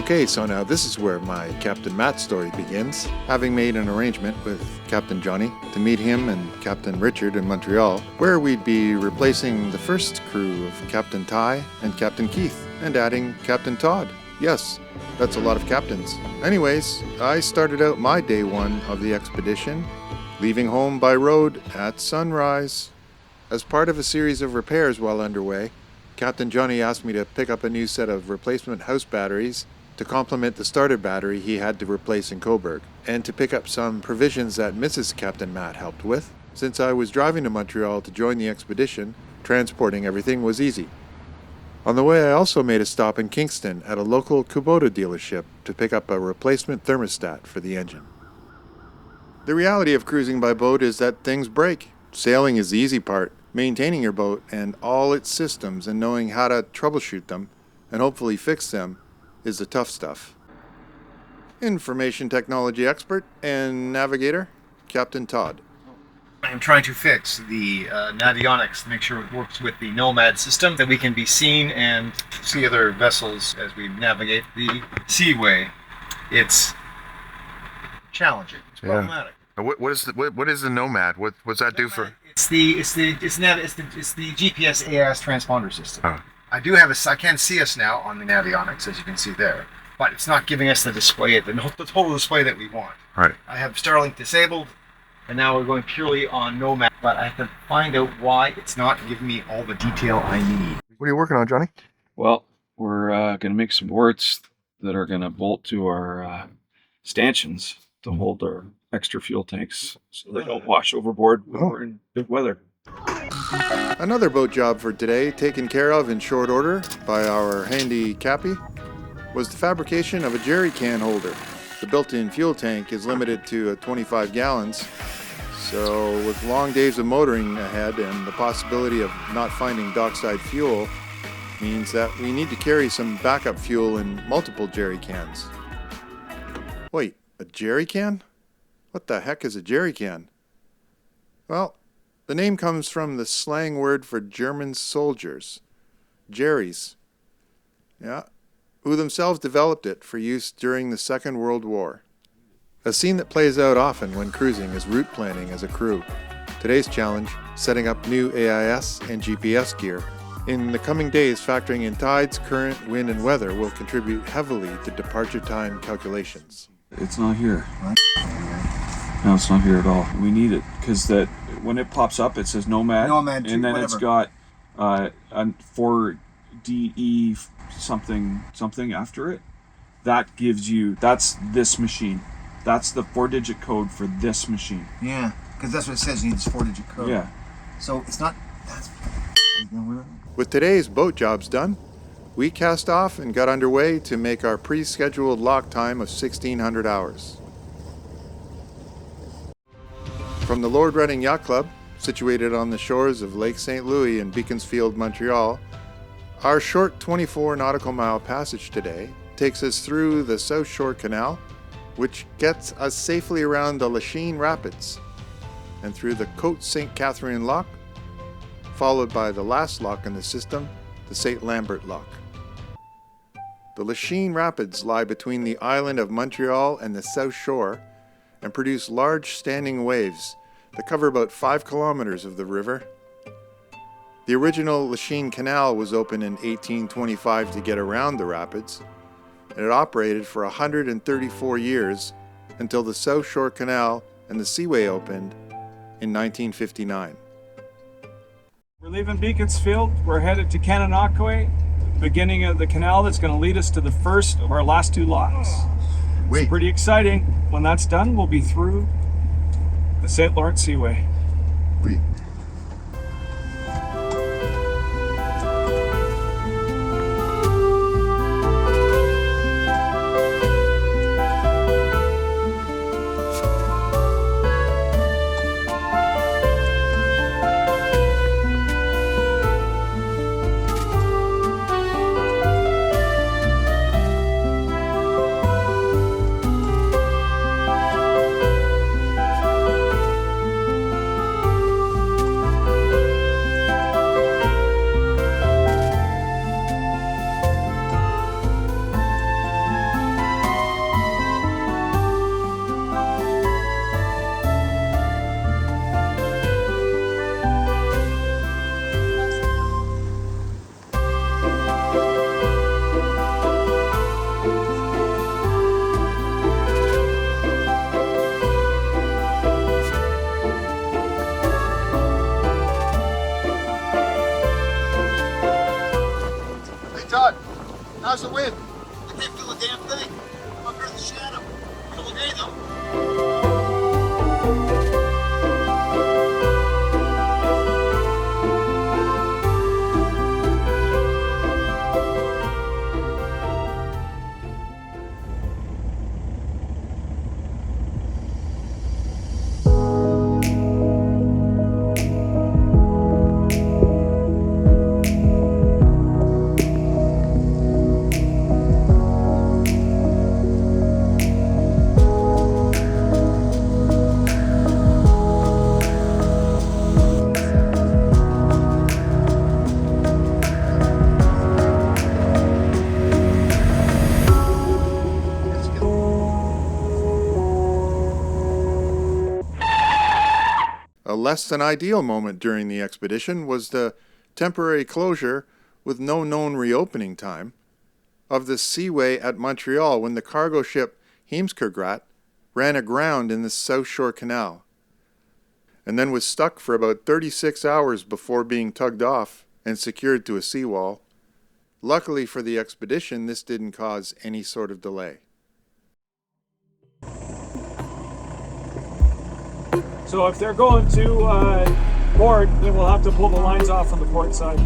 Okay, so now this is where my Captain Matt story begins. Having made an arrangement with Captain Johnny to meet him and Captain Richard in Montreal, where we'd be replacing the first crew of Captain Ty and Captain Keith, and adding Captain Todd. Yes, that's a lot of captains. Anyways, I started out my day one of the expedition, leaving home by road at sunrise. As part of a series of repairs while underway, Captain Johnny asked me to pick up a new set of replacement house batteries to complement the starter battery he had to replace in Coburg, and to pick up some provisions that Mrs. Captain Matt helped with. Since I was driving to Montreal to join the expedition, transporting everything was easy. On the way, I also made a stop in Kingston at a local Kubota dealership to pick up a replacement thermostat for the engine. The reality of cruising by boat is that things break. Sailing is the easy part. Maintaining your boat and all its systems and knowing how to troubleshoot them and hopefully fix them is the tough stuff. Information technology expert and navigator, Captain Todd. I'm trying to fix the navionics to make sure it works with the Nomad system, that we can be seen and see other vessels as we navigate the seaway. It's challenging. It's problematic. What is the Nomad? What's that do for? It's the GPS AIS transponder system. Oh. I can see us now on the navionics, as you can see there, but it's not giving us the display, the total display that we want. Right. I have Starlink disabled, and now we're going purely on Nomad, but I have to find out why it's not giving me all the detail I need. What are you working on, Johnny? Well, we're going to make some boards that are going to bolt to our stanchions to hold our extra fuel tanks so they don't wash overboard when we're in good weather. Another boat job for today, taken care of in short order by our handy Cappy, was the fabrication of a jerry can holder. The built-in fuel tank is limited to 25 gallons, so with long days of motoring ahead and the possibility of not finding dockside fuel means that we need to carry some backup fuel in multiple jerry cans. Wait, a jerry can? What the heck is a jerry can? Well, the name comes from the slang word for German soldiers, jerrys, who themselves developed it for use during the Second World War. A scene that plays out often when cruising is route planning as a crew. Today's challenge, setting up new AIS and GPS gear. In the coming days, factoring in tides, current, wind, and weather will contribute heavily to departure time calculations. It's not here. No, it's not here at all. We need it because that when it pops up, it says Nomad, and then it's got 4DE something after it. That gives you, that's this machine. That's the 4-digit code for this machine. Yeah, because that's what it says. You need this 4-digit code. Yeah. So it's not. With today's boat jobs done, we cast off and got underway to make our pre-scheduled lock time of 1,600 hours. From the Lord Reading Yacht Club, situated on the shores of Lake St. Louis in Beaconsfield, Montreal, our short 24 nautical mile passage today takes us through the South Shore Canal, which gets us safely around the Lachine Rapids, and through the Côte St. Catherine Lock, followed by the last lock in the system, the St. Lambert Lock. The Lachine Rapids lie between the island of Montreal and the South Shore and produce large standing waves that cover about 5 kilometers of the river. The original Lachine Canal was opened in 1825 to get around the rapids, and it operated for 134 years until the South Shore Canal and the seaway opened in 1959. We're leaving Beaconsfield. We're headed to Kananaquay, beginning of the canal that's going to lead us to the first of our last 2 locks. It's pretty exciting. When that's done, we'll be through the St. Lawrence Seaway. thing. I'm up here in the shadow. You look okay though. A less than ideal moment during the expedition was the temporary closure, with no known reopening time, of the seaway at Montreal when the cargo ship Heemskergraat ran aground in the South Shore Canal, and then was stuck for about 36 hours before being tugged off and secured to a seawall. Luckily for the expedition, this didn't cause any sort of delay. So if they're going to port, then we'll have to pull the lines off on the port side.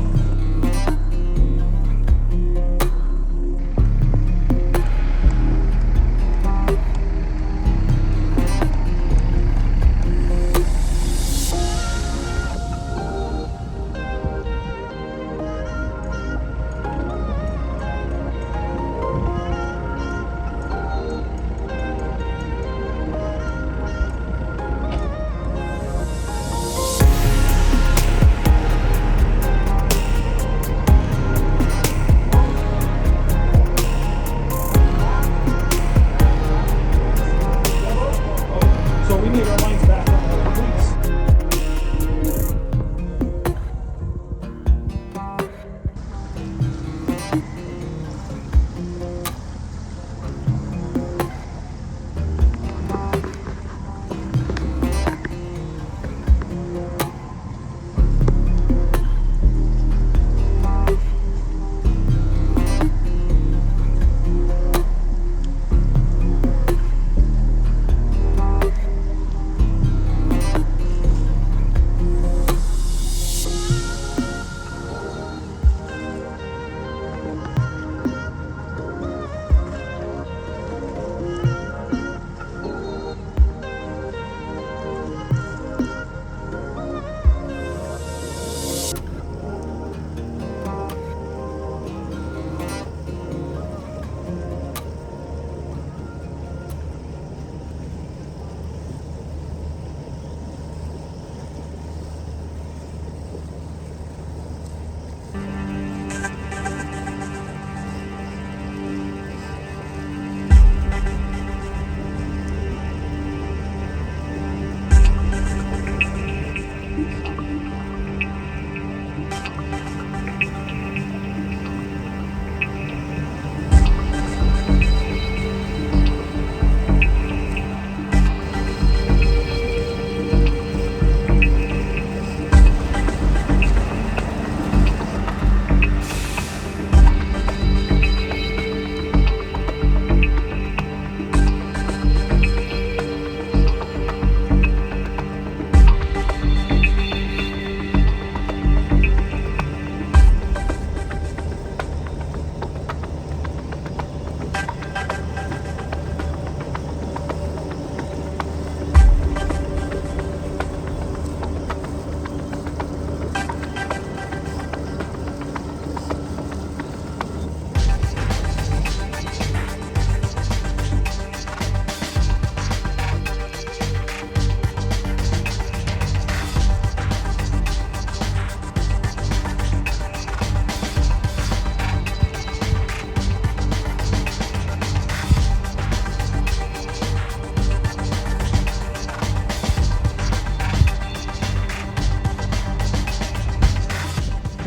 So we need our lines back on the please.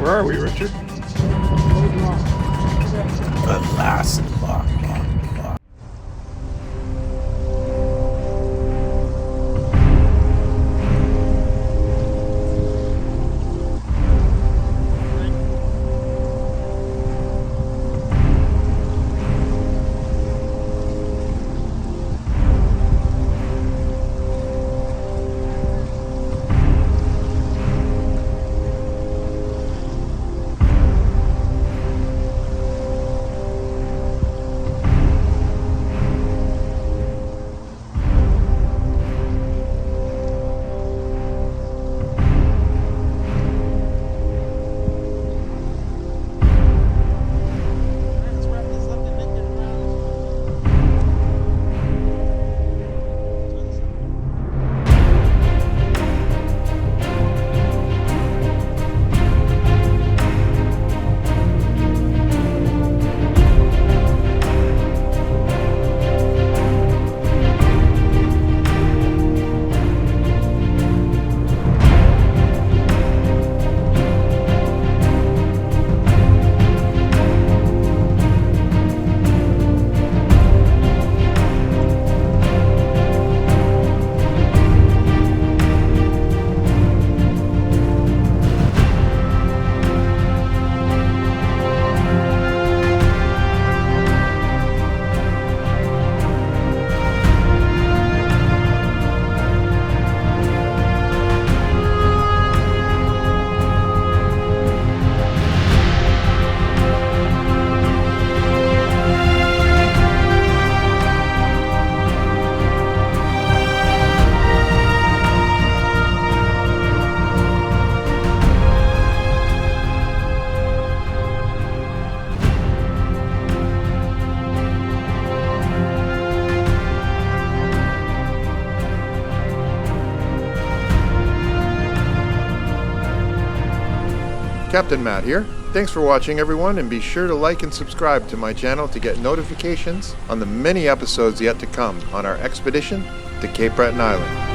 Where are we, Richard? The last lock. Captain Matt here. Thanks for watching, everyone, and be sure to like and subscribe to my channel to get notifications on the many episodes yet to come on our expedition to Cape Breton Island.